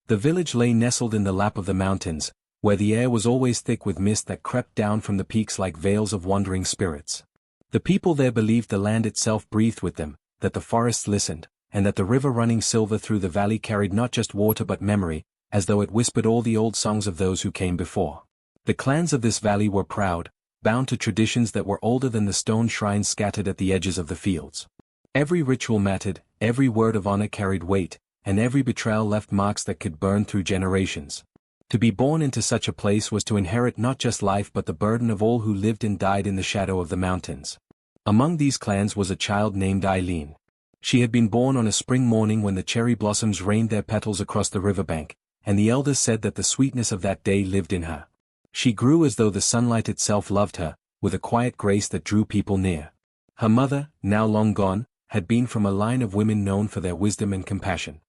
The village lay nestled in the lap of the mountains, where the air was always thick with mist that crept down from the peaks like veils of wandering spirits. The people there believed the land itself breathed with them, that the forests listened, and that the river running silver through the valley carried not just water but memory, as though it whispered all the old songs of those who came before. The clans of this valley were proud, bound to traditions that were older than the stone shrines scattered at the edges of the fields. Every ritual mattered, every word of honor carried weight, and every betrayal left marks that could burn through generations. To be born into such a place was to inherit not just life but the burden of all who lived and died in the shadow of the mountains. Among these clans was a child named Eileen. She had been born on a spring morning when the cherry blossoms rained their petals across the riverbank, and the elders said that the sweetness of that day lived in her. She grew as though the sunlight itself loved her, with a quiet grace that drew people near. Her mother, now long gone, had been from a line of women known for their wisdom and compassion.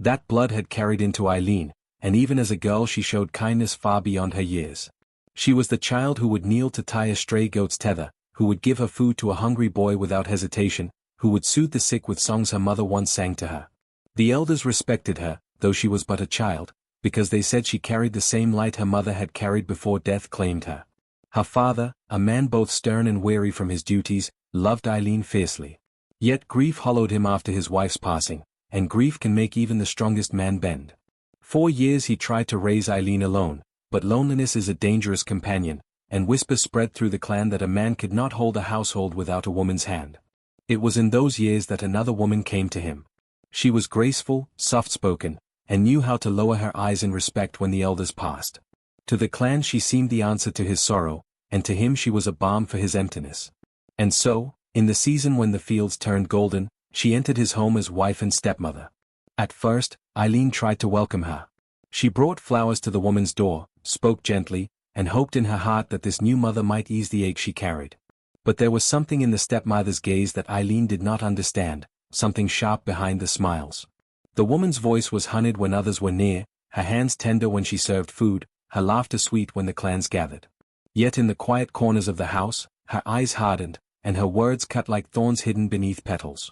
That blood had carried into Eileen, and even as a girl she showed kindness far beyond her years. She was the child who would kneel to tie a stray goat's tether, who would give her food to a hungry boy without hesitation, who would soothe the sick with songs her mother once sang to her. The elders respected her, though she was but a child, because they said she carried the same light her mother had carried before death claimed her. Her father, a man both stern and weary from his duties, loved Eileen fiercely. Yet grief hollowed him after his wife's passing, and grief can make even the strongest man bend. 4 years he tried to raise Eileen alone, but loneliness is a dangerous companion, and whispers spread through the clan that a man could not hold a household without a woman's hand. It was in those years that another woman came to him. She was graceful, soft-spoken, and knew how to lower her eyes in respect when the elders passed. To the clan she seemed the answer to his sorrow, and to him she was a balm for his emptiness. And so, in the season when the fields turned golden, she entered his home as wife and stepmother. At first, Eileen tried to welcome her. She brought flowers to the woman's door, spoke gently, and hoped in her heart that this new mother might ease the ache she carried. But there was something in the stepmother's gaze that Eileen did not understand, something sharp behind the smiles. The woman's voice was honeyed when others were near, her hands tender when she served food, her laughter sweet when the clans gathered. Yet in the quiet corners of the house, her eyes hardened, and her words cut like thorns hidden beneath petals.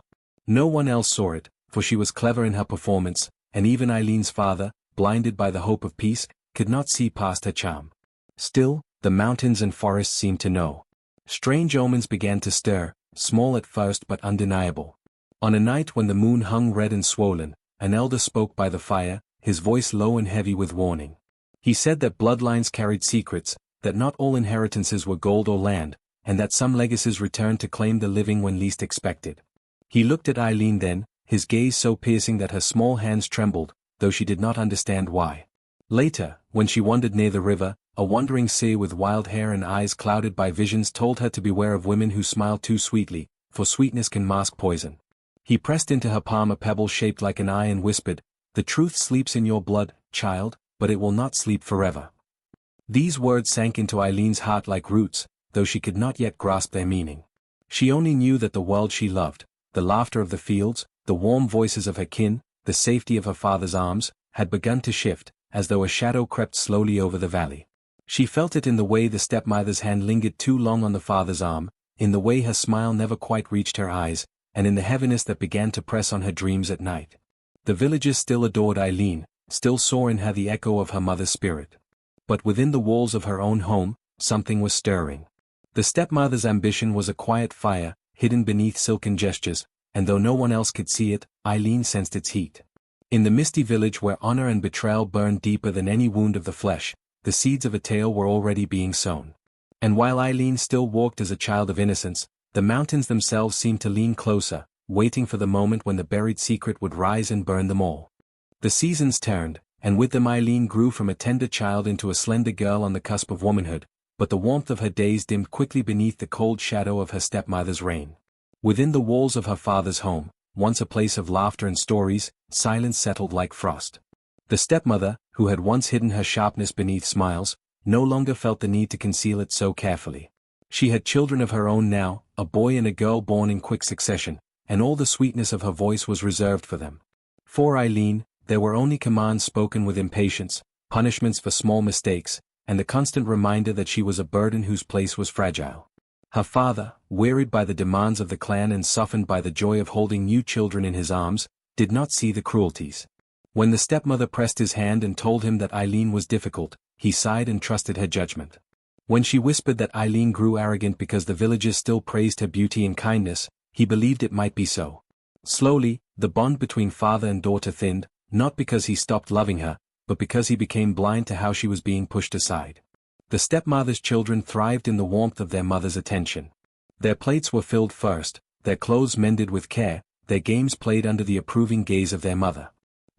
No one else saw it, for she was clever in her performance, and even Eileen's father, blinded by the hope of peace, could not see past her charm. Still, the mountains and forests seemed to know. Strange omens began to stir, small at first but undeniable. On a night when the moon hung red and swollen, an elder spoke by the fire, his voice low and heavy with warning. He said that bloodlines carried secrets, that not all inheritances were gold or land, and that some legacies returned to claim the living when least expected. He looked at Eileen then, his gaze so piercing that her small hands trembled, though she did not understand why. Later, when she wandered near the river, a wandering seer with wild hair and eyes clouded by visions told her to beware of women who smile too sweetly, for sweetness can mask poison. He pressed into her palm a pebble shaped like an eye and whispered, "The truth sleeps in your blood, child, but it will not sleep forever." These words sank into Eileen's heart like roots, though she could not yet grasp their meaning. She only knew that the world she loved, the laughter of the fields, the warm voices of her kin, the safety of her father's arms, had begun to shift, as though a shadow crept slowly over the valley. She felt it in the way the stepmother's hand lingered too long on the father's arm, in the way her smile never quite reached her eyes, and in the heaviness that began to press on her dreams at night. The villagers still adored Eileen, still saw in her the echo of her mother's spirit. But within the walls of her own home, something was stirring. The stepmother's ambition was a quiet fire, hidden beneath silken gestures, and though no one else could see it, Eileen sensed its heat. In the misty village where honor and betrayal burned deeper than any wound of the flesh, the seeds of a tale were already being sown. And while Eileen still walked as a child of innocence, the mountains themselves seemed to lean closer, waiting for the moment when the buried secret would rise and burn them all. The seasons turned, and with them Eileen grew from a tender child into a slender girl on the cusp of womanhood, but the warmth of her days dimmed quickly beneath the cold shadow of her stepmother's reign. Within the walls of her father's home, once a place of laughter and stories, silence settled like frost. The stepmother, who had once hidden her sharpness beneath smiles, no longer felt the need to conceal it so carefully. She had children of her own now, a boy and a girl born in quick succession, and all the sweetness of her voice was reserved for them. For Eileen, there were only commands spoken with impatience, punishments for small mistakes, and the constant reminder that she was a burden whose place was fragile. Her father, wearied by the demands of the clan and softened by the joy of holding new children in his arms, did not see the cruelties. When the stepmother pressed his hand and told him that Eileen was difficult, he sighed and trusted her judgment. When she whispered that Eileen grew arrogant because the villagers still praised her beauty and kindness, he believed it might be so. Slowly, the bond between father and daughter thinned, not because he stopped loving her, but because he became blind to how she was being pushed aside. The stepmother's children thrived in the warmth of their mother's attention. Their plates were filled first, their clothes mended with care, their games played under the approving gaze of their mother.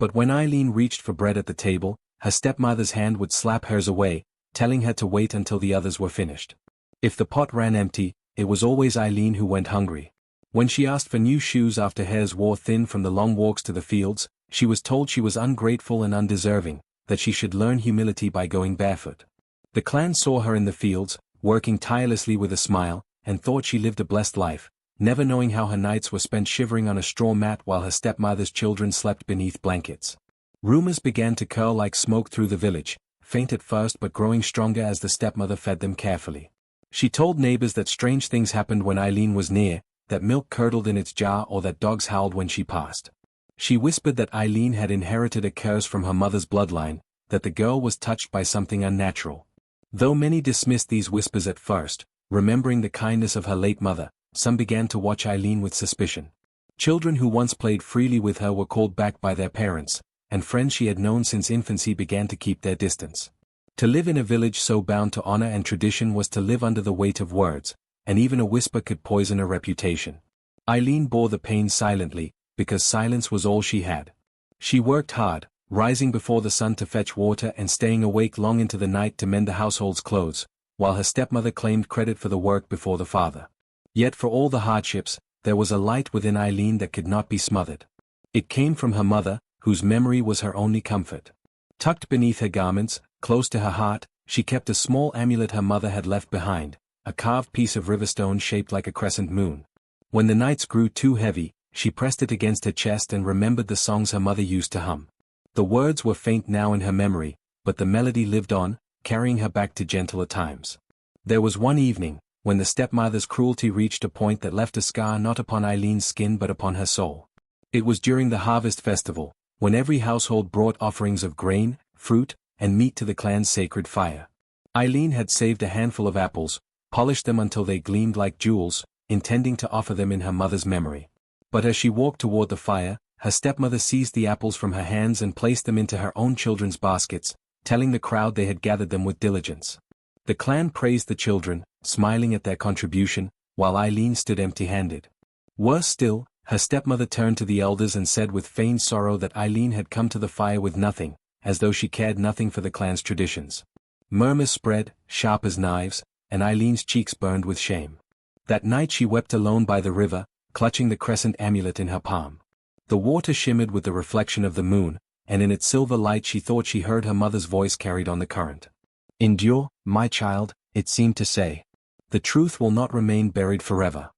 But when Eileen reached for bread at the table, her stepmother's hand would slap hers away, telling her to wait until the others were finished. If the pot ran empty, it was always Eileen who went hungry. When she asked for new shoes after hers wore thin from the long walks to the fields, she was told she was ungrateful and undeserving, that she should learn humility by going barefoot. The clan saw her in the fields, working tirelessly with a smile, and thought she lived a blessed life, never knowing how her nights were spent shivering on a straw mat while her stepmother's children slept beneath blankets. Rumors began to curl like smoke through the village, faint at first but growing stronger as the stepmother fed them carefully. She told neighbors that strange things happened when Eileen was near, that milk curdled in its jar or that dogs howled when she passed. She whispered that Eileen had inherited a curse from her mother's bloodline, that the girl was touched by something unnatural. Though many dismissed these whispers at first, remembering the kindness of her late mother, some began to watch Eileen with suspicion. Children who once played freely with her were called back by their parents, and friends she had known since infancy began to keep their distance. To live in a village so bound to honor and tradition was to live under the weight of words, and even a whisper could poison a reputation. Eileen bore the pain silently, because silence was all she had. She worked hard, rising before the sun to fetch water and staying awake long into the night to mend the household's clothes, while her stepmother claimed credit for the work before the father. Yet for all the hardships, there was a light within Eileen that could not be smothered. It came from her mother, whose memory was her only comfort. Tucked beneath her garments, close to her heart, she kept a small amulet her mother had left behind, a carved piece of riverstone shaped like a crescent moon. When the nights grew too heavy, she pressed it against her chest and remembered the songs her mother used to hum. The words were faint now in her memory, but the melody lived on, carrying her back to gentler times. There was one evening, when the stepmother's cruelty reached a point that left a scar not upon Eileen's skin but upon her soul. It was during the harvest festival, when every household brought offerings of grain, fruit, and meat to the clan's sacred fire. Eileen had saved a handful of apples, polished them until they gleamed like jewels, intending to offer them in her mother's memory. But as she walked toward the fire, her stepmother seized the apples from her hands and placed them into her own children's baskets, telling the crowd they had gathered them with diligence. The clan praised the children, smiling at their contribution, while Eileen stood empty-handed. Worse still, her stepmother turned to the elders and said with feigned sorrow that Eileen had come to the fire with nothing, as though she cared nothing for the clan's traditions. Murmurs spread, sharp as knives, and Eileen's cheeks burned with shame. That night she wept alone by the river, clutching the crescent amulet in her palm. The water shimmered with the reflection of the moon, and in its silver light she thought she heard her mother's voice carried on the current. "Endure, my child," it seemed to say. "The truth will not remain buried forever."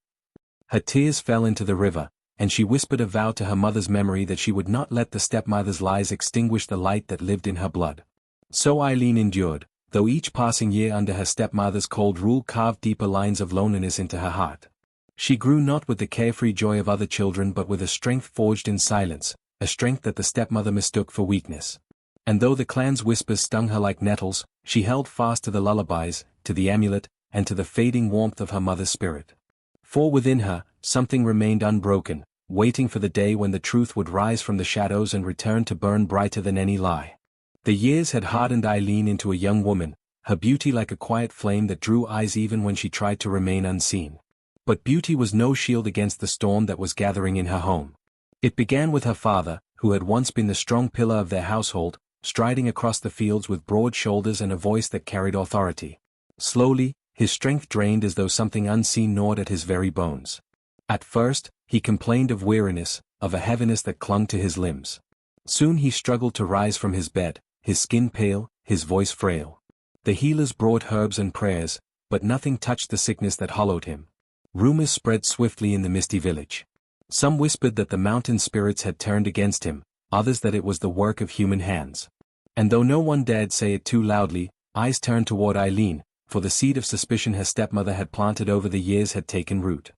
Her tears fell into the river, and she whispered a vow to her mother's memory that she would not let the stepmother's lies extinguish the light that lived in her blood. So Eileen endured, though each passing year under her stepmother's cold rule carved deeper lines of loneliness into her heart. She grew not with the carefree joy of other children but with a strength forged in silence, a strength that the stepmother mistook for weakness. And though the clan's whispers stung her like nettles, she held fast to the lullabies, to the amulet, and to the fading warmth of her mother's spirit. For within her, something remained unbroken, waiting for the day when the truth would rise from the shadows and return to burn brighter than any lie. The years had hardened Eileen into a young woman, her beauty like a quiet flame that drew eyes even when she tried to remain unseen. But beauty was no shield against the storm that was gathering in her home. It began with her father, who had once been the strong pillar of their household, striding across the fields with broad shoulders and a voice that carried authority. Slowly, his strength drained as though something unseen gnawed at his very bones. At first, he complained of weariness, of a heaviness that clung to his limbs. Soon he struggled to rise from his bed, his skin pale, his voice frail. The healers brought herbs and prayers, but nothing touched the sickness that hollowed him. Rumors spread swiftly in the misty village. Some whispered that the mountain spirits had turned against him, others that it was the work of human hands. And though no one dared say it too loudly, eyes turned toward Eileen, for the seed of suspicion her stepmother had planted over the years had taken root.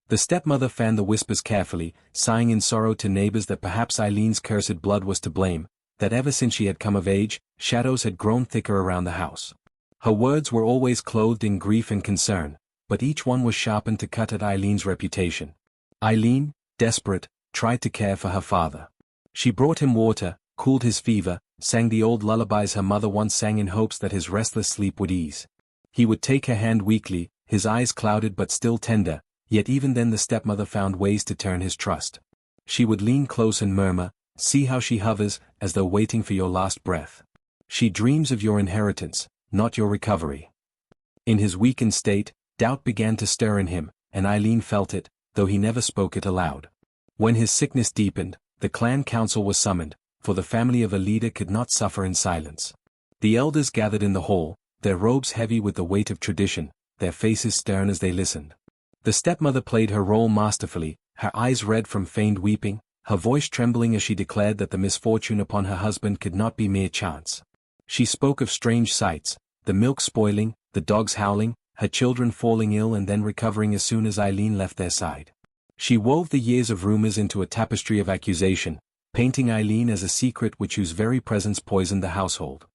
The stepmother fanned the whispers carefully, sighing in sorrow to neighbors that perhaps Eileen's cursed blood was to blame, that ever since she had come of age, shadows had grown thicker around the house. Her words were always clothed in grief and concern, but each one was sharpened to cut at Eileen's reputation. Eileen, desperate, tried to care for her father. She brought him water, cooled his fever, sang the old lullabies her mother once sang in hopes that his restless sleep would ease. He would take her hand weakly, his eyes clouded but still tender, yet even then the stepmother found ways to turn his trust. She would lean close and murmur, "See how she hovers, as though waiting for your last breath. She dreams of your inheritance, not your recovery." In his weakened state, doubt began to stir in him, and Eileen felt it, though he never spoke it aloud. When his sickness deepened, the clan council was summoned, for the family of a leader could not suffer in silence. The elders gathered in the hall, their robes heavy with the weight of tradition, their faces stern as they listened. The stepmother played her role masterfully, her eyes red from feigned weeping, her voice trembling as she declared that the misfortune upon her husband could not be mere chance. She spoke of strange sights, the milk spoiling, the dogs howling, her children falling ill and then recovering as soon as Eileen left their side. She wove the years of rumors into a tapestry of accusation, painting Eileen as a secret whose very presence poisoned the household.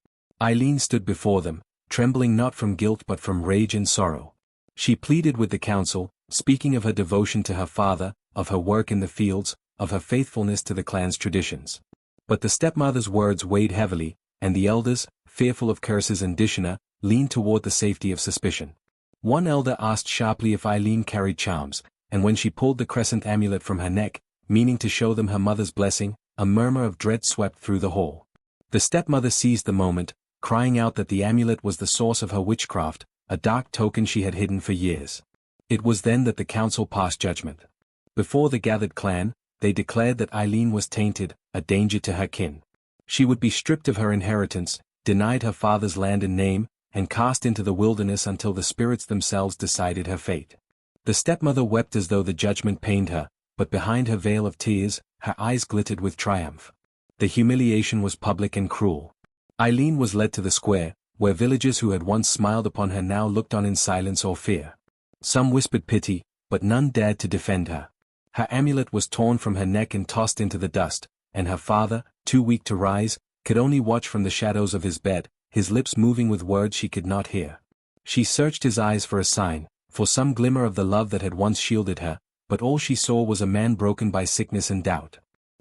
Eileen stood before them, trembling not from guilt but from rage and sorrow. She pleaded with the council, speaking of her devotion to her father, of her work in the fields, of her faithfulness to the clan's traditions. But the stepmother's words weighed heavily, and the elders, fearful of curses and dishonor, leaned toward the safety of suspicion. One elder asked sharply if Eileen carried charms, and when she pulled the crescent amulet from her neck, meaning to show them her mother's blessing, a murmur of dread swept through the hall. The stepmother seized the moment, crying out that the amulet was the source of her witchcraft, a dark token she had hidden for years. It was then that the council passed judgment. Before the gathered clan, they declared that Eileen was tainted, a danger to her kin. She would be stripped of her inheritance, denied her father's land and name, and cast into the wilderness until the spirits themselves decided her fate. The stepmother wept as though the judgment pained her, but behind her veil of tears, her eyes glittered with triumph. The humiliation was public and cruel. Eileen was led to the square, where villagers who had once smiled upon her now looked on in silence or fear. Some whispered pity, but none dared to defend her. Her amulet was torn from her neck and tossed into the dust, and her father, too weak to rise, could only watch from the shadows of his bed, his lips moving with words she could not hear. She searched his eyes for a sign, for some glimmer of the love that had once shielded her, but all she saw was a man broken by sickness and doubt.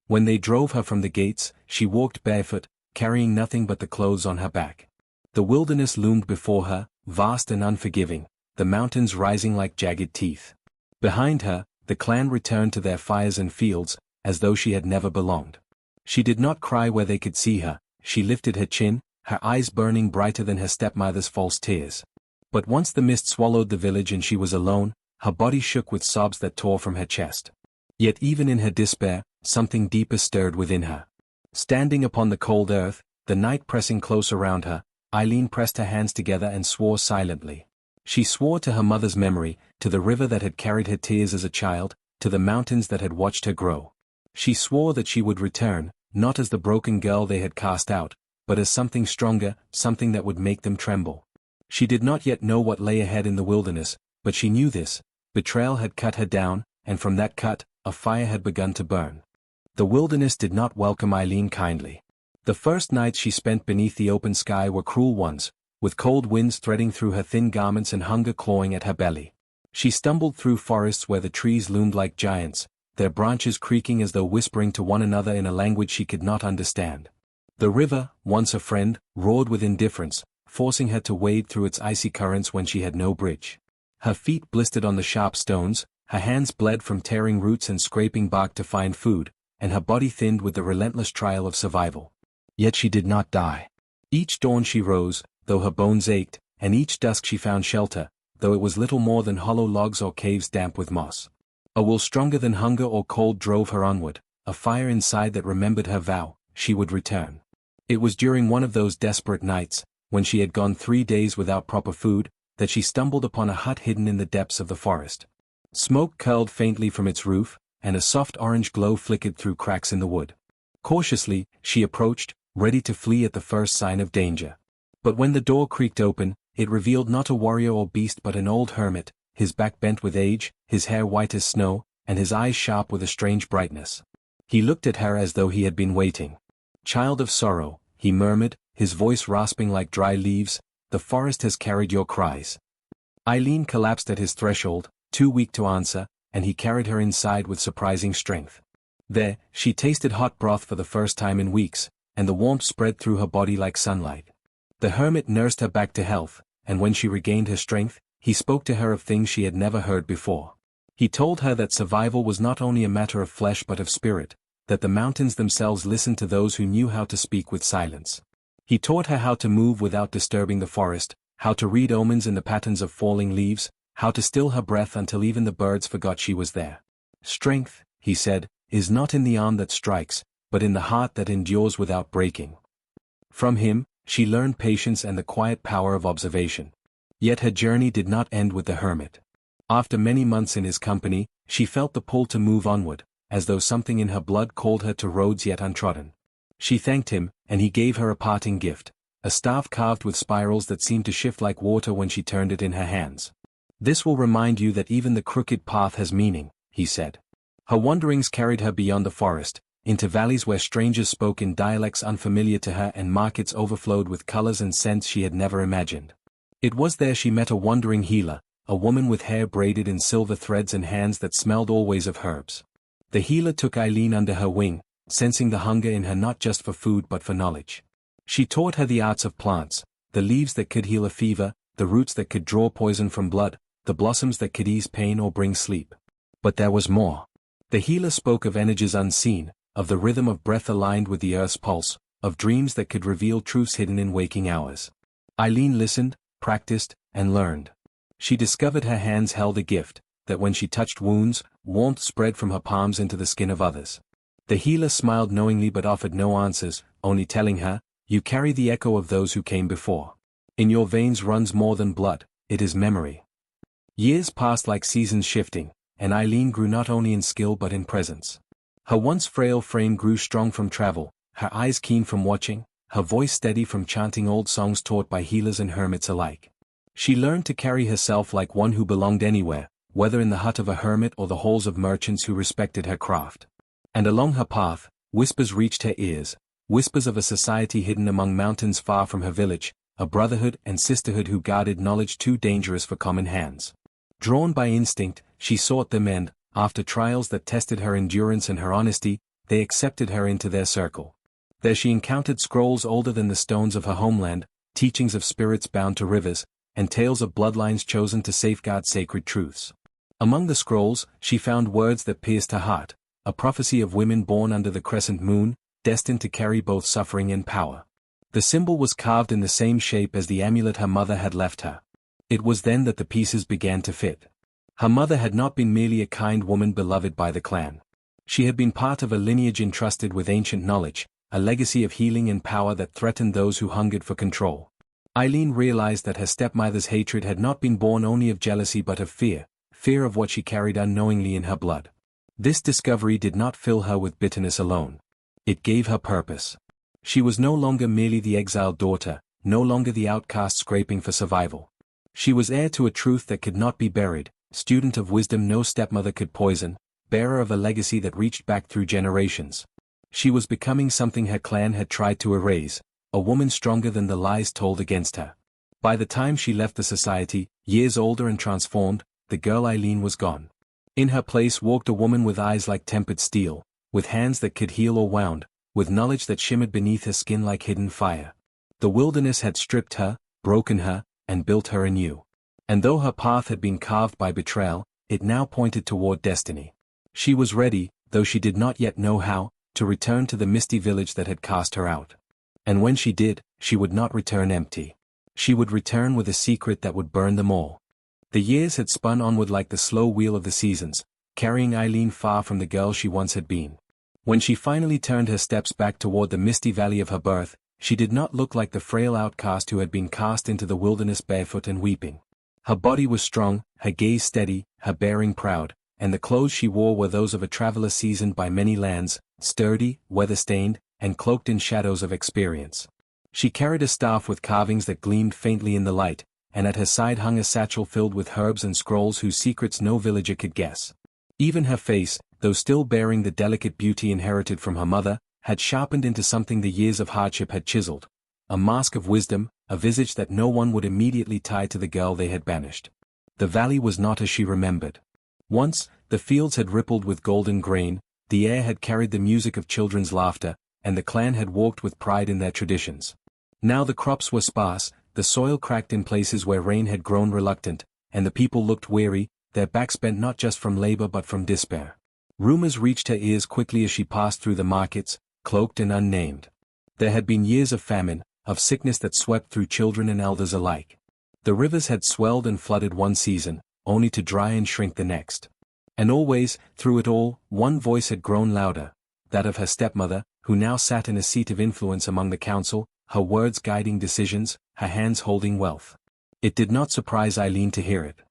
When they drove her from the gates, she walked barefoot, carrying nothing but the clothes on her back. The wilderness loomed before her, vast and unforgiving, the mountains rising like jagged teeth. Behind her, the clan returned to their fires and fields, as though she had never belonged. She did not cry where they could see her, she lifted her chin, her eyes burning brighter than her stepmother's false tears. But once the mist swallowed the village and she was alone, her body shook with sobs that tore from her chest. Yet even in her despair, something deeper stirred within her. Standing upon the cold earth, the night pressing close around her, Eileen pressed her hands together and swore silently. She swore to her mother's memory, to the river that had carried her tears as a child, to the mountains that had watched her grow. She swore that she would return, not as the broken girl they had cast out, but as something stronger, something that would make them tremble. She did not yet know what lay ahead in the wilderness, but she knew this: betrayal had cut her down, and from that cut, a fire had begun to burn. The wilderness did not welcome Eileen kindly. The first nights she spent beneath the open sky were cruel ones, with cold winds threading through her thin garments and hunger clawing at her belly. She stumbled through forests where the trees loomed like giants, their branches creaking as though whispering to one another in a language she could not understand. The river, once a friend, roared with indifference, forcing her to wade through its icy currents when she had no bridge. Her feet blistered on the sharp stones, her hands bled from tearing roots and scraping bark to find food, and her body thinned with the relentless trial of survival. Yet she did not die. Each dawn she rose, though her bones ached, and each dusk she found shelter, though it was little more than hollow logs or caves damp with moss. A will stronger than hunger or cold drove her onward, a fire inside that remembered her vow: she would return. It was during one of those desperate nights, when she had gone 3 days without proper food, that she stumbled upon a hut hidden in the depths of the forest. Smoke curled faintly from its roof, and a soft orange glow flickered through cracks in the wood. Cautiously, she approached, ready to flee at the first sign of danger. But when the door creaked open, it revealed not a warrior or beast but an old hermit, his back bent with age, his hair white as snow, and his eyes sharp with a strange brightness. He looked at her as though he had been waiting. "Child of sorrow," he murmured, his voice rasping like dry leaves, "the forest has carried your cries." Eileen collapsed at his threshold, too weak to answer, and he carried her inside with surprising strength. There, she tasted hot broth for the first time in weeks, and the warmth spread through her body like sunlight. The hermit nursed her back to health, and when she regained her strength, he spoke to her of things she had never heard before. He told her that survival was not only a matter of flesh but of spirit, that the mountains themselves listened to those who knew how to speak with silence. He taught her how to move without disturbing the forest, how to read omens in the patterns of falling leaves, how to still her breath until even the birds forgot she was there. "Strength," he said, "is not in the arm that strikes, but in the heart that endures without breaking." From him, she learned patience and the quiet power of observation. Yet her journey did not end with the hermit. After many months in his company, she felt the pull to move onward, as though something in her blood called her to roads yet untrodden. She thanked him, and he gave her a parting gift, a staff carved with spirals that seemed to shift like water when she turned it in her hands. "This will remind you that even the crooked path has meaning," he said. Her wanderings carried her beyond the forest, into valleys where strangers spoke in dialects unfamiliar to her and markets overflowed with colors and scents she had never imagined. It was there she met a wandering healer, a woman with hair braided in silver threads and hands that smelled always of herbs. The healer took Eileen under her wing, sensing the hunger in her not just for food but for knowledge. She taught her the arts of plants, the leaves that could heal a fever, the roots that could draw poison from blood, the blossoms that could ease pain or bring sleep. But there was more. The healer spoke of energies unseen, of the rhythm of breath aligned with the earth's pulse, of dreams that could reveal truths hidden in waking hours. Eileen listened, practiced, and learned. She discovered her hands held a gift, that when she touched wounds, warmth spread from her palms into the skin of others. The healer smiled knowingly but offered no answers, only telling her, "You carry the echo of those who came before. In your veins runs more than blood, it is memory." Years passed like seasons shifting, and Eileen grew not only in skill but in presence. Her once frail frame grew strong from travel, her eyes keen from watching, her voice steady from chanting old songs taught by healers and hermits alike. She learned to carry herself like one who belonged anywhere, whether in the hut of a hermit or the halls of merchants who respected her craft. And along her path, whispers reached her ears, whispers of a society hidden among mountains far from her village, a brotherhood and sisterhood who guarded knowledge too dangerous for common hands. Drawn by instinct, she sought them and, after trials that tested her endurance and her honesty, they accepted her into their circle. There she encountered scrolls older than the stones of her homeland, teachings of spirits bound to rivers, and tales of bloodlines chosen to safeguard sacred truths. Among the scrolls, she found words that pierced her heart, a prophecy of women born under the crescent moon, destined to carry both suffering and power. The symbol was carved in the same shape as the amulet her mother had left her. It was then that the pieces began to fit. Her mother had not been merely a kind woman beloved by the clan. She had been part of a lineage entrusted with ancient knowledge, a legacy of healing and power that threatened those who hungered for control. Eileen realized that her stepmother's hatred had not been born only of jealousy but of fear of what she carried unknowingly in her blood. This discovery did not fill her with bitterness alone. It gave her purpose. She was no longer merely the exiled daughter, no longer the outcast scraping for survival. She was heir to a truth that could not be buried, student of wisdom no stepmother could poison, bearer of a legacy that reached back through generations. She was becoming something her clan had tried to erase, a woman stronger than the lies told against her. By the time she left the society, years older and transformed, the girl Eileen was gone. In her place walked a woman with eyes like tempered steel, with hands that could heal or wound, with knowledge that shimmered beneath her skin like hidden fire. The wilderness had stripped her, broken her, and built her anew. And though her path had been carved by betrayal, it now pointed toward destiny. She was ready, though she did not yet know how, to return to the misty village that had cast her out. And when she did, she would not return empty. She would return with a secret that would burn them all. The years had spun onward like the slow wheel of the seasons, carrying Eileen far from the girl she once had been. When she finally turned her steps back toward the misty valley of her birth, she did not look like the frail outcast who had been cast into the wilderness barefoot and weeping. Her body was strong, her gaze steady, her bearing proud, and the clothes she wore were those of a traveler seasoned by many lands, sturdy, weather-stained, and cloaked in shadows of experience. She carried a staff with carvings that gleamed faintly in the light, and at her side hung a satchel filled with herbs and scrolls whose secrets no villager could guess. Even her face, though still bearing the delicate beauty inherited from her mother, had sharpened into something the years of hardship had chiseled. A mask of wisdom, a visage that no one would immediately tie to the girl they had banished. The valley was not as she remembered. Once, the fields had rippled with golden grain, the air had carried the music of children's laughter, and the clan had walked with pride in their traditions. Now the crops were sparse, the soil cracked in places where rain had grown reluctant, and the people looked weary, their backs bent not just from labor but from despair. Rumors reached her ears quickly as she passed through the markets, cloaked and unnamed. There had been years of famine, of sickness that swept through children and elders alike. The rivers had swelled and flooded one season, only to dry and shrink the next. And always, through it all, one voice had grown louder, that of her stepmother, who now sat in a seat of influence among the council, her words guiding decisions, her hands holding wealth. It did not surprise Eileen to hear it.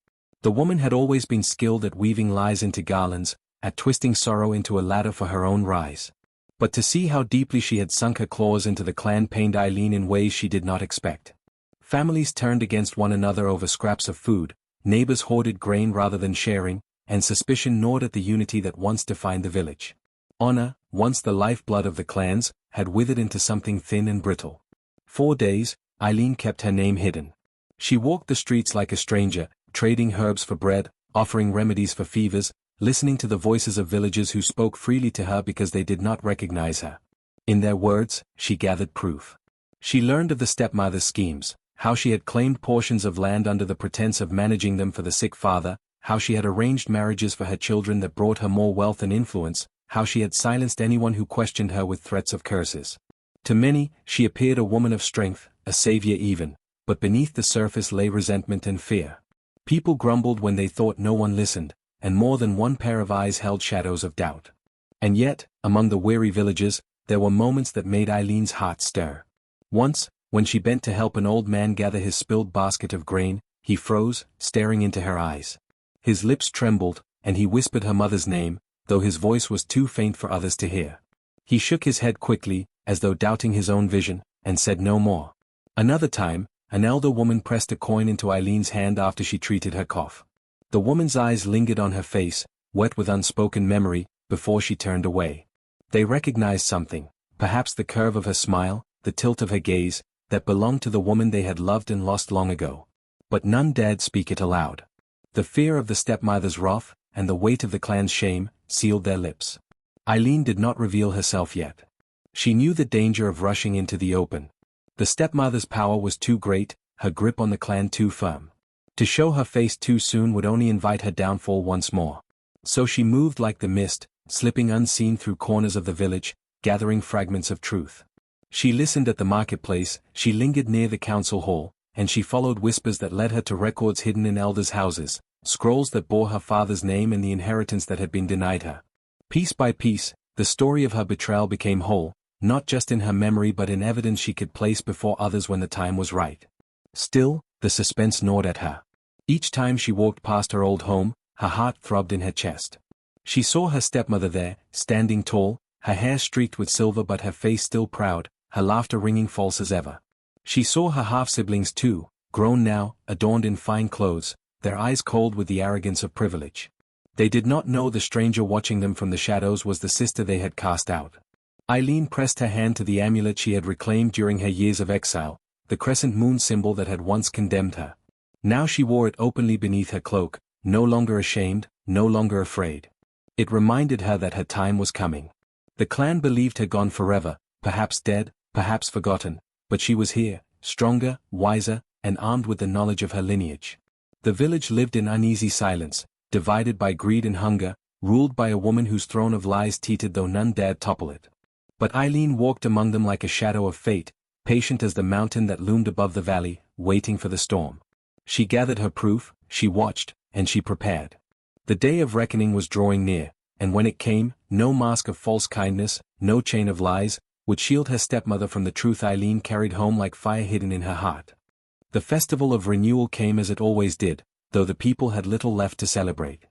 The woman had always been skilled at weaving lies into garlands, at twisting sorrow into a ladder for her own rise. But to see how deeply she had sunk her claws into the clan pained Eileen in ways she did not expect. Families turned against one another over scraps of food, neighbors hoarded grain rather than sharing, and suspicion gnawed at the unity that once defined the village. Honor, once the lifeblood of the clans, had withered into something thin and brittle. 4 days, Eileen kept her name hidden. She walked the streets like a stranger, trading herbs for bread, offering remedies for fevers, listening to the voices of villagers who spoke freely to her because they did not recognize her. In their words, she gathered proof. She learned of the stepmother's schemes, how she had claimed portions of land under the pretense of managing them for the sick father, how she had arranged marriages for her children that brought her more wealth and influence, how she had silenced anyone who questioned her with threats of curses. To many, she appeared a woman of strength, a savior even, but beneath the surface lay resentment and fear. People grumbled when they thought no one listened, and more than one pair of eyes held shadows of doubt. And yet, among the weary villagers, there were moments that made Eileen's heart stir. Once, when she bent to help an old man gather his spilled basket of grain, he froze, staring into her eyes. His lips trembled, and he whispered her mother's name, though his voice was too faint for others to hear. He shook his head quickly, as though doubting his own vision, and said no more. Another time, an elder woman pressed a coin into Eileen's hand after she treated her cough. The woman's eyes lingered on her face, wet with unspoken memory, before she turned away. They recognized something, perhaps the curve of her smile, the tilt of her gaze, that belonged to the woman they had loved and lost long ago. But none dared speak it aloud. The fear of the stepmother's wrath, and the weight of the clan's shame, sealed their lips. Eileen did not reveal herself yet. She knew the danger of rushing into the open. The stepmother's power was too great, her grip on the clan too firm. To show her face too soon would only invite her downfall once more. So she moved like the mist, slipping unseen through corners of the village, gathering fragments of truth. She listened at the marketplace, she lingered near the council hall, and she followed whispers that led her to records hidden in elders' houses, scrolls that bore her father's name and the inheritance that had been denied her. Piece by piece, the story of her betrayal became whole, not just in her memory but in evidence she could place before others when the time was right. Still, the suspense gnawed at her. Each time she walked past her old home, her heart throbbed in her chest. She saw her stepmother there, standing tall, her hair streaked with silver but her face still proud, her laughter ringing false as ever. She saw her half-siblings too, grown now, adorned in fine clothes, their eyes cold with the arrogance of privilege. They did not know the stranger watching them from the shadows was the sister they had cast out. Eileen pressed her hand to the amulet she had reclaimed during her years of exile, the crescent moon symbol that had once condemned her. Now she wore it openly beneath her cloak, no longer ashamed, no longer afraid. It reminded her that her time was coming. The clan believed her gone forever, perhaps dead, perhaps forgotten, but she was here, stronger, wiser, and armed with the knowledge of her lineage. The village lived in uneasy silence, divided by greed and hunger, ruled by a woman whose throne of lies teetered though none dared topple it. But Eileen walked among them like a shadow of fate, patient as the mountain that loomed above the valley, waiting for the storm. She gathered her proof, she watched, and she prepared. The day of reckoning was drawing near, and when it came, no mask of false kindness, no chain of lies, would shield her stepmother from the truth Eileen carried home like fire hidden in her heart. The festival of renewal came as it always did, though the people had little left to celebrate.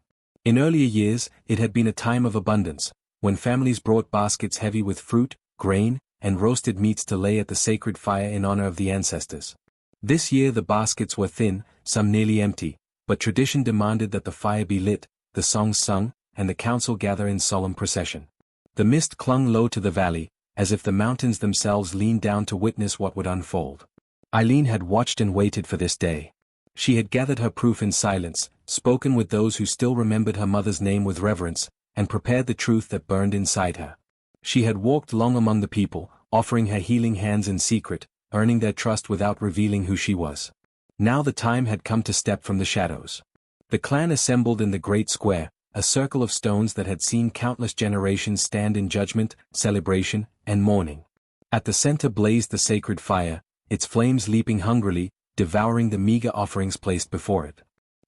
In earlier years, it had been a time of abundance, when families brought baskets heavy with fruit, grain, and roasted meats to lay at the sacred fire in honor of the ancestors. This year the baskets were thin, some nearly empty, but tradition demanded that the fire be lit, the songs sung, and the council gather in solemn procession. The mist clung low to the valley, as if the mountains themselves leaned down to witness what would unfold. Eileen had watched and waited for this day. She had gathered her proof in silence, spoken with those who still remembered her mother's name with reverence, and prepared the truth that burned inside her. She had walked long among the people, offering her healing hands in secret, earning their trust without revealing who she was. Now the time had come to step from the shadows. The clan assembled in the great square, a circle of stones that had seen countless generations stand in judgment, celebration, and mourning. At the center blazed the sacred fire, its flames leaping hungrily, devouring the meager offerings placed before it.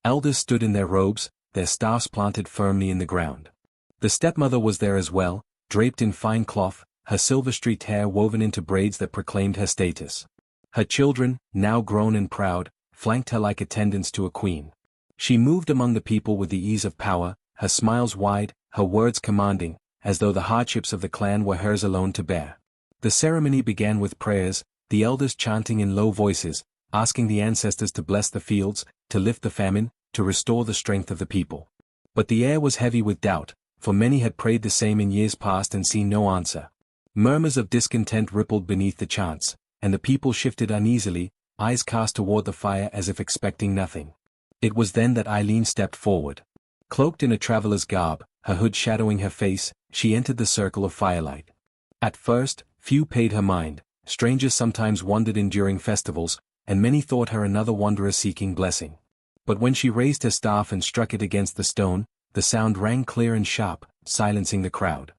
Elders stood in their robes, their staffs planted firmly in the ground. The stepmother was there as well, draped in fine cloth, her silver-streaked hair woven into braids that proclaimed her status. Her children, now grown and proud, flanked her like attendants to a queen. She moved among the people with the ease of power, her smiles wide, her words commanding, as though the hardships of the clan were hers alone to bear. The ceremony began with prayers, the elders chanting in low voices, asking the ancestors to bless the fields, to lift the famine, to restore the strength of the people. But the air was heavy with doubt, for many had prayed the same in years past and seen no answer. Murmurs of discontent rippled beneath the chants, and the people shifted uneasily, eyes cast toward the fire as if expecting nothing. It was then that Eileen stepped forward. Cloaked in a traveler's garb, her hood shadowing her face, she entered the circle of firelight. At first, few paid her mind, strangers sometimes wandered in during festivals, and many thought her another wanderer seeking blessing. But when she raised her staff and struck it against the stone, the sound rang clear and sharp, silencing the crowd.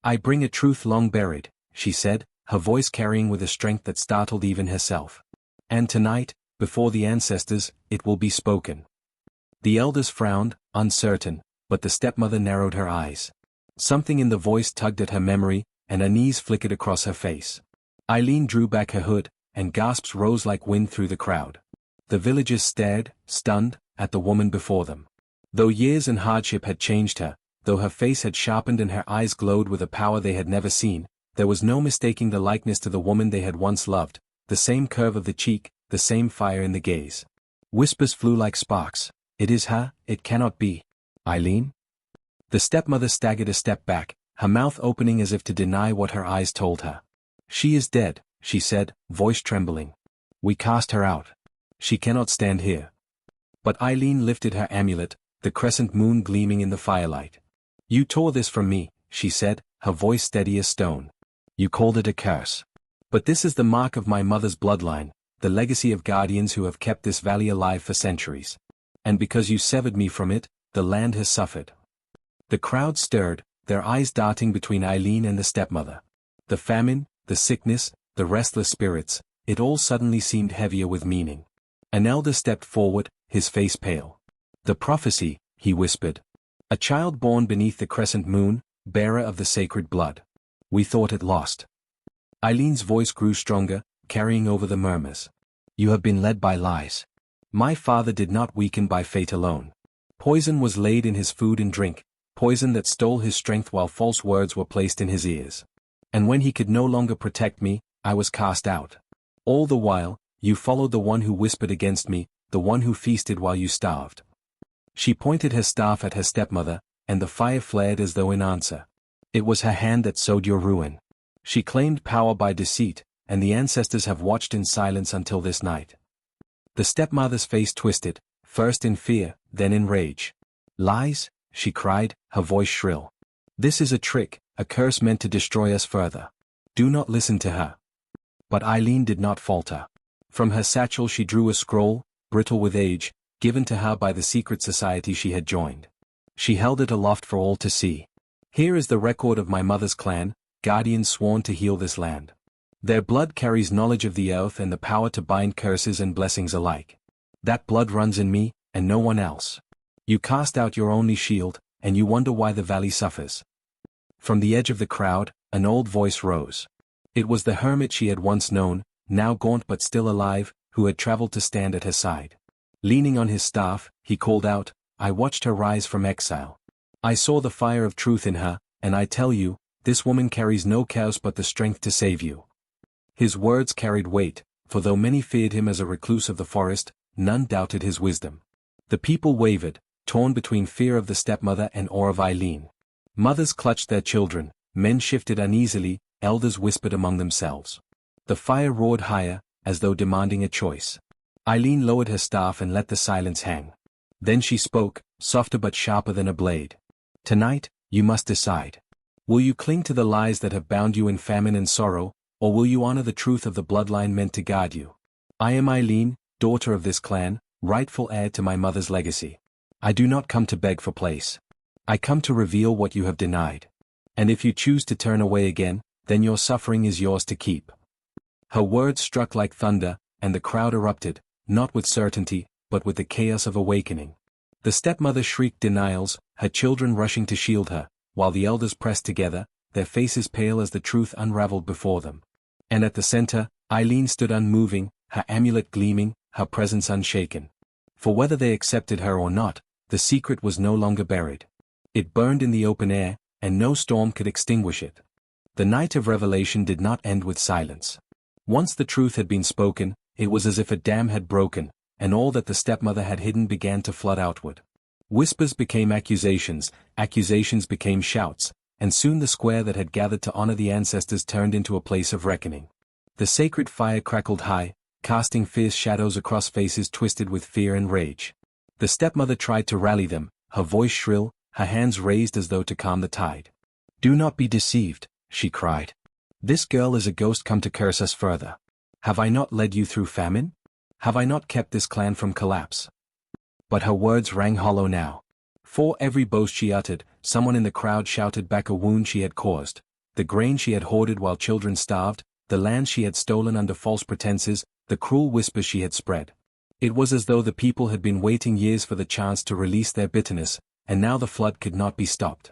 "I bring a truth long buried," she said, her voice carrying with a strength that startled even herself. "And tonight, before the ancestors, it will be spoken." The elders frowned, uncertain, but the stepmother narrowed her eyes. Something in the voice tugged at her memory, and unease flickered across her face. Eileen drew back her hood, and gasps rose like wind through the crowd. The villagers stared, stunned, at the woman before them. Though years and hardship had changed her, though her face had sharpened and her eyes glowed with a power they had never seen, there was no mistaking the likeness to the woman they had once loved, the same curve of the cheek, the same fire in the gaze. Whispers flew like sparks. "It is her, it cannot be. Eileen?" The stepmother staggered a step back, her mouth opening as if to deny what her eyes told her. "She is dead," she said, voice trembling. "We cast her out. She cannot stand here." But Eileen lifted her amulet, the crescent moon gleaming in the firelight. "You tore this from me," she said, her voice steady as stone. "You called it a curse. But this is the mark of my mother's bloodline, the legacy of guardians who have kept this valley alive for centuries. And because you severed me from it, the land has suffered." The crowd stirred, their eyes darting between Eileen and the stepmother. The famine, the sickness, the restless spirits, it all suddenly seemed heavier with meaning. An elder stepped forward, his face pale. "The prophecy," he whispered. "A child born beneath the crescent moon, bearer of the sacred blood. We thought it lost." Eileen's voice grew stronger, carrying over the murmurs. "You have been led by lies. My father did not weaken by fate alone. Poison was laid in his food and drink, poison that stole his strength while false words were placed in his ears. And when he could no longer protect me, I was cast out. All the while, you followed the one who whispered against me, the one who feasted while you starved." She pointed her staff at her stepmother, and the fire flared as though in answer. "It was her hand that sowed your ruin. She claimed power by deceit, and the ancestors have watched in silence until this night." The stepmother's face twisted, first in fear, then in rage. "Lies?" she cried, her voice shrill. "This is a trick, a curse meant to destroy us further. Do not listen to her." But Eileen did not falter. From her satchel she drew a scroll, brittle with age, given to her by the secret society she had joined. She held it aloft for all to see. "Here is the record of my mother's clan, guardians sworn to heal this land. Their blood carries knowledge of the earth and the power to bind curses and blessings alike. That blood runs in me, and no one else. You cast out your only shield, and you wonder why the valley suffers." From the edge of the crowd, an old voice rose. It was the hermit she had once known, now gaunt but still alive, who had traveled to stand at her side. Leaning on his staff, he called out, "I watched her rise from exile. I saw the fire of truth in her, and I tell you, this woman carries no curse but the strength to save you." His words carried weight, for though many feared him as a recluse of the forest, none doubted his wisdom. The people wavered, torn between fear of the stepmother and awe of Eileen. Mothers clutched their children, men shifted uneasily, elders whispered among themselves. The fire roared higher, as though demanding a choice. Eileen lowered her staff and let the silence hang. Then she spoke, softer but sharper than a blade. Tonight, you must decide. Will you cling to the lies that have bound you in famine and sorrow, or will you honor the truth of the bloodline meant to guard you? I am Eileen, daughter of this clan, rightful heir to my mother's legacy. I do not come to beg for place. I come to reveal what you have denied. And if you choose to turn away again, then your suffering is yours to keep. Her words struck like thunder, and the crowd erupted, not with certainty, but with the chaos of awakening. The stepmother shrieked denials, her children rushing to shield her, while the elders pressed together, their faces pale as the truth unraveled before them. And at the center, Eileen stood unmoving, her amulet gleaming, her presence unshaken. For whether they accepted her or not, the secret was no longer buried. It burned in the open air, and no storm could extinguish it. The night of revelation did not end with silence. Once the truth had been spoken, it was as if a dam had broken, and all that the stepmother had hidden began to flood outward. Whispers became accusations, accusations became shouts, and soon the square that had gathered to honor the ancestors turned into a place of reckoning. The sacred fire crackled high, casting fierce shadows across faces twisted with fear and rage. The stepmother tried to rally them, her voice shrill, her hands raised as though to calm the tide. "Do not be deceived," she cried. "This girl is a ghost come to curse us further. Have I not led you through famine? Have I not kept this clan from collapse?" But her words rang hollow now. For every boast she uttered, someone in the crowd shouted back a wound she had caused. The grain she had hoarded while children starved, the land she had stolen under false pretenses, the cruel whispers she had spread. It was as though the people had been waiting years for the chance to release their bitterness, and now the flood could not be stopped.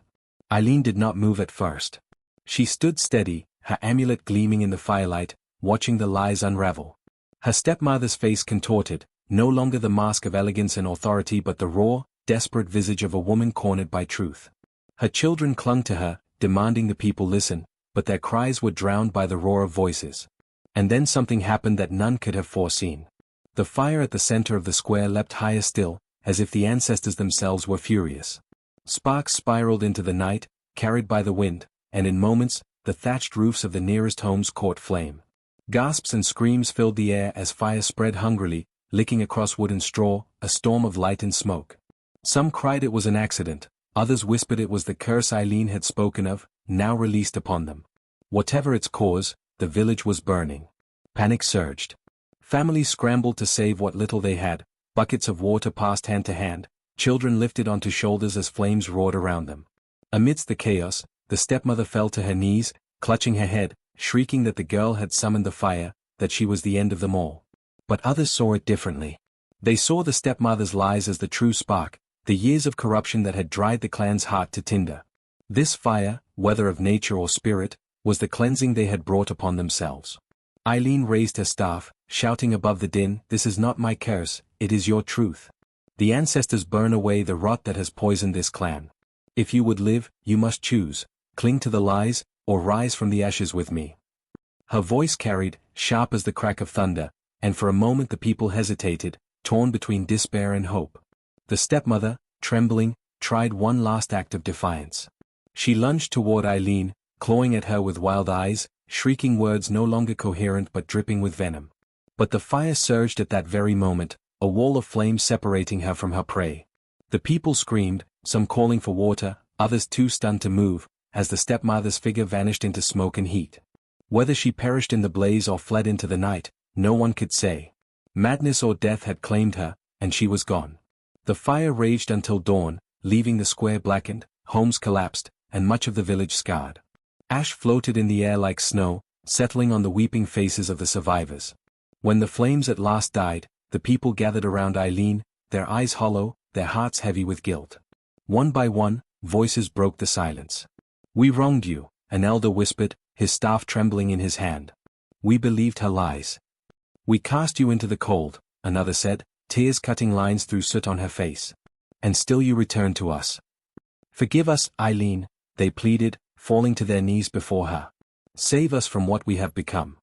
Eileen did not move at first. She stood steady, her amulet gleaming in the firelight, watching the lies unravel. Her stepmother's face contorted, no longer the mask of elegance and authority but the raw, desperate visage of a woman cornered by truth. Her children clung to her, demanding the people listen, but their cries were drowned by the roar of voices. And then something happened that none could have foreseen. The fire at the center of the square leapt higher still, as if the ancestors themselves were furious. Sparks spiraled into the night, carried by the wind, and in moments, the thatched roofs of the nearest homes caught flame. Gasps and screams filled the air as fire spread hungrily, licking across wood and straw, a storm of light and smoke. Some cried it was an accident, others whispered it was the curse Eileen had spoken of, now released upon them. Whatever its cause, the village was burning. Panic surged. Families scrambled to save what little they had, buckets of water passed hand to hand, children lifted onto shoulders as flames roared around them. Amidst the chaos, the stepmother fell to her knees, clutching her head, shrieking that the girl had summoned the fire, that she was the end of them all. But others saw it differently. They saw the stepmother's lies as the true spark, the years of corruption that had dried the clan's heart to tinder. This fire, whether of nature or spirit, was the cleansing they had brought upon themselves. Eileen raised her staff, shouting above the din, "This is not my curse, it is your truth. The ancestors burn away the rot that has poisoned this clan. If you would live, you must choose, cling to the lies, or rise from the ashes with me." Her voice carried, sharp as the crack of thunder, and for a moment the people hesitated, torn between despair and hope. The stepmother, trembling, tried one last act of defiance. She lunged toward Eileen, clawing at her with wild eyes, shrieking words no longer coherent but dripping with venom. But the fire surged at that very moment, a wall of flame separating her from her prey. The people screamed, some calling for water, others too stunned to move, as the stepmother's figure vanished into smoke and heat. Whether she perished in the blaze or fled into the night, no one could say. Madness or death had claimed her, and she was gone. The fire raged until dawn, leaving the square blackened, homes collapsed, and much of the village scarred. Ash floated in the air like snow, settling on the weeping faces of the survivors. When the flames at last died, the people gathered around Eileen, their eyes hollow, their hearts heavy with guilt. One by one, voices broke the silence. "We wronged you," an elder whispered, his staff trembling in his hand. "We believed her lies." "We cast you into the cold," another said, tears cutting lines through soot on her face. "And still you return to us." "Forgive us, Eileen," they pleaded, falling to their knees before her. "Save us from what we have become."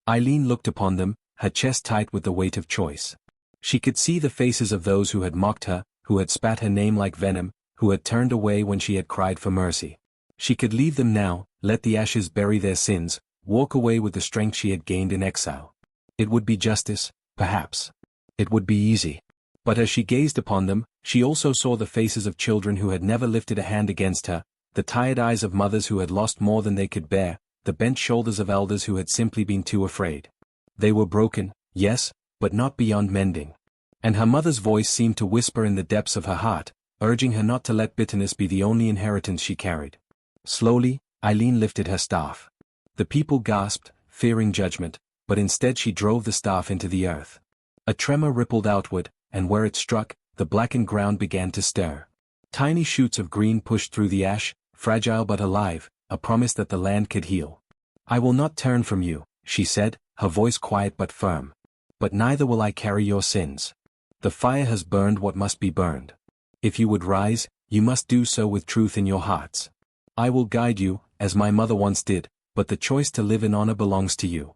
Eileen looked upon them, her chest tight with the weight of choice. She could see the faces of those who had mocked her, who had spat her name like venom, who had turned away when she had cried for mercy. She could leave them now, let the ashes bury their sins, walk away with the strength she had gained in exile. It would be justice, perhaps. It would be easy. But as she gazed upon them, she also saw the faces of children who had never lifted a hand against her, the tired eyes of mothers who had lost more than they could bear, the bent shoulders of elders who had simply been too afraid. They were broken, yes, but not beyond mending. And her mother's voice seemed to whisper in the depths of her heart, urging her not to let bitterness be the only inheritance she carried. Slowly, Eileen lifted her staff. The people gasped, fearing judgment, but instead she drove the staff into the earth. A tremor rippled outward, and where it struck, the blackened ground began to stir. Tiny shoots of green pushed through the ash, fragile but alive, a promise that the land could heal. "I will not turn from you," she said, her voice quiet but firm. "But neither will I carry your sins. The fire has burned what must be burned. If you would rise, you must do so with truth in your hearts. I will guide you, as my mother once did, but the choice to live in honor belongs to you."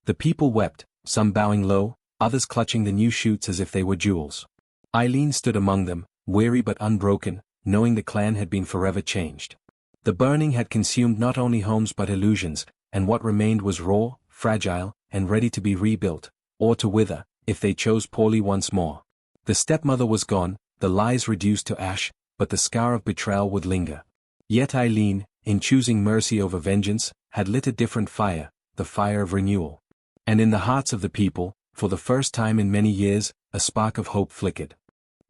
The people wept, some bowing low, others clutching the new shoots as if they were jewels. Eileen stood among them, weary but unbroken, knowing the clan had been forever changed. The burning had consumed not only homes but illusions, and what remained was raw, fragile, and ready to be rebuilt, or to wither, if they chose poorly once more. The stepmother was gone, the lies reduced to ash, but the scar of betrayal would linger. Yet Eileen, in choosing mercy over vengeance, had lit a different fire, the fire of renewal. And in the hearts of the people, for the first time in many years, a spark of hope flickered.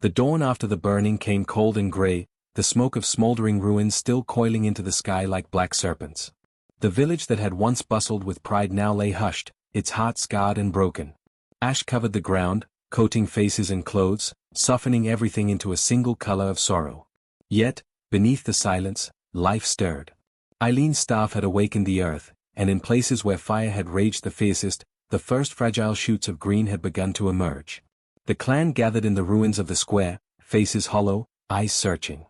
The dawn after the burning came cold and grey, the smoke of smoldering ruins still coiling into the sky like black serpents. The village that had once bustled with pride now lay hushed, its heart scarred and broken. Ash covered the ground, coating faces and clothes, softening everything into a single color of sorrow. Yet, beneath the silence, life stirred. Eileen's staff had awakened the earth, and in places where fire had raged the fiercest, the first fragile shoots of green had begun to emerge. The clan gathered in the ruins of the square, faces hollow, eyes searching.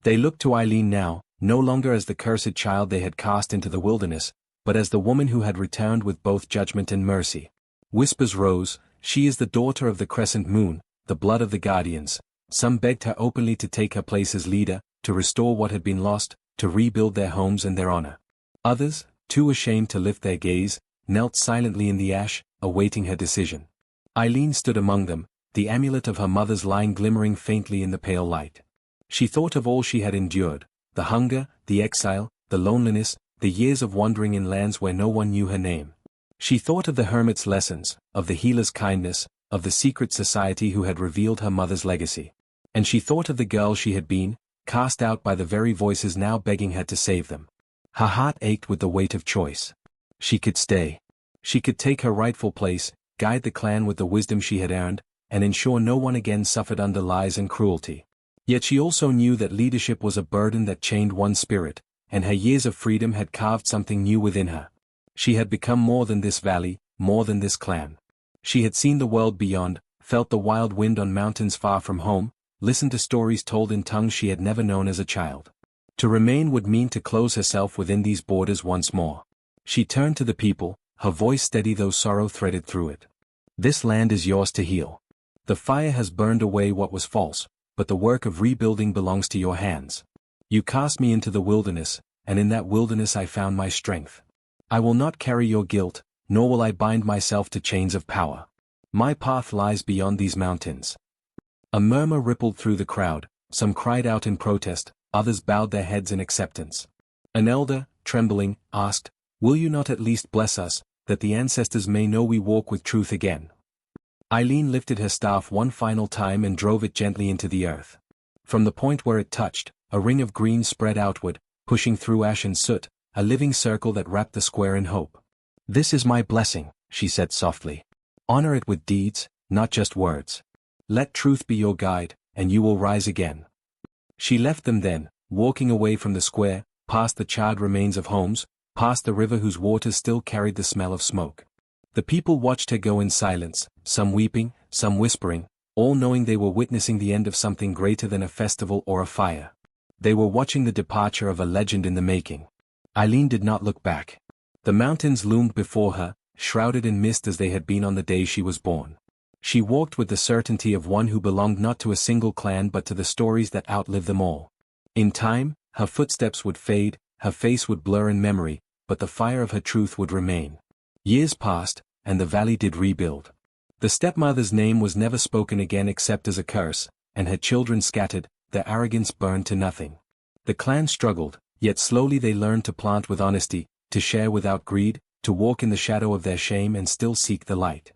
They looked to Eileen now, no longer as the cursed child they had cast into the wilderness, but as the woman who had returned with both judgment and mercy. Whispers rose, "She is the daughter of the crescent moon, the blood of the guardians." Some begged her openly to take her place as leader, to restore what had been lost, to rebuild their homes and their honor. Others, too ashamed to lift their gaze, knelt silently in the ash, awaiting her decision. Eileen stood among them, the amulet of her mother's line glimmering faintly in the pale light. She thought of all she had endured, the hunger, the exile, the loneliness, the years of wandering in lands where no one knew her name. She thought of the hermit's lessons, of the healer's kindness, of the secret society who had revealed her mother's legacy. And she thought of the girl she had been, cast out by the very voices now begging her to save them. Her heart ached with the weight of choice. She could stay. She could take her rightful place, guide the clan with the wisdom she had earned, and ensure no one again suffered under lies and cruelty. Yet she also knew that leadership was a burden that chained one's spirit, and her years of freedom had carved something new within her. She had become more than this valley, more than this clan. She had seen the world beyond, felt the wild wind on mountains far from home, listened to stories told in tongues she had never known as a child. To remain would mean to close herself within these borders once more. She turned to the people, her voice steady though sorrow threaded through it. "This land is yours to heal. The fire has burned away what was false, but the work of rebuilding belongs to your hands. You cast me into the wilderness, and in that wilderness I found my strength. I will not carry your guilt, nor will I bind myself to chains of power. My path lies beyond these mountains." A murmur rippled through the crowd, some cried out in protest, others bowed their heads in acceptance. An elder, trembling, asked, "Will you not at least bless us, that the ancestors may know we walk with truth again?" Eileen lifted her staff one final time and drove it gently into the earth. From the point where it touched, a ring of green spread outward, pushing through ash and soot, a living circle that wrapped the square in hope. "This is my blessing," she said softly. "Honor it with deeds, not just words. Let truth be your guide, and you will rise again." She left them then, walking away from the square, past the charred remains of homes, past the river whose waters still carried the smell of smoke. The people watched her go in silence, some weeping, some whispering, all knowing they were witnessing the end of something greater than a festival or a fire. They were watching the departure of a legend in the making. Eileen did not look back. The mountains loomed before her, shrouded in mist as they had been on the day she was born. She walked with the certainty of one who belonged not to a single clan but to the stories that outlived them all. In time, her footsteps would fade, her face would blur in memory, but the fire of her truth would remain. Years passed, and the valley did rebuild. The stepmother's name was never spoken again except as a curse, and her children scattered, their arrogance burned to nothing. The clan struggled, yet slowly they learned to plant with honesty, to share without greed, to walk in the shadow of their shame and still seek the light.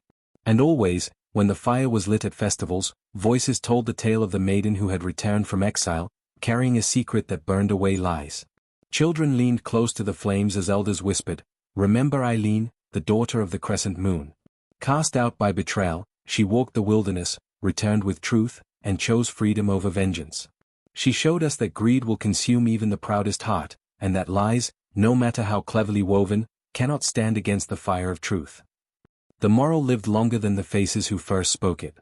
And always, when the fire was lit at festivals, voices told the tale of the maiden who had returned from exile, carrying a secret that burned away lies. Children leaned close to the flames as elders whispered, "Remember Eileen, the daughter of the crescent moon. Cast out by betrayal, she walked the wilderness, returned with truth, and chose freedom over vengeance. She showed us that greed will consume even the proudest heart, and that lies, no matter how cleverly woven, cannot stand against the fire of truth." The moral lived longer than the faces who first spoke it.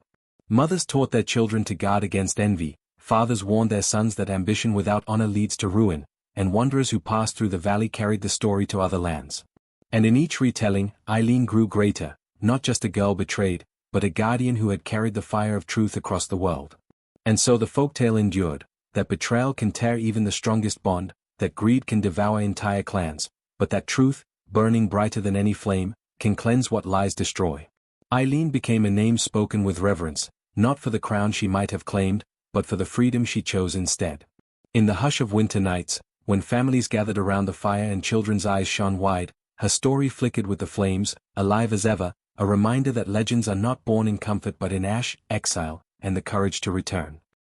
Mothers taught their children to guard against envy, fathers warned their sons that ambition without honor leads to ruin, and wanderers who passed through the valley carried the story to other lands. And in each retelling, Eileen grew greater, not just a girl betrayed, but a guardian who had carried the fire of truth across the world. And so the folktale endured, that betrayal can tear even the strongest bond, that greed can devour entire clans, but that truth, burning brighter than any flame, can cleanse what lies destroy. Eileen became a name spoken with reverence, not for the crown she might have claimed, but for the freedom she chose instead. In the hush of winter nights, when families gathered around the fire and children's eyes shone wide, her story flickered with the flames, alive as ever, a reminder that legends are not born in comfort but in ash, exile, and the courage to return.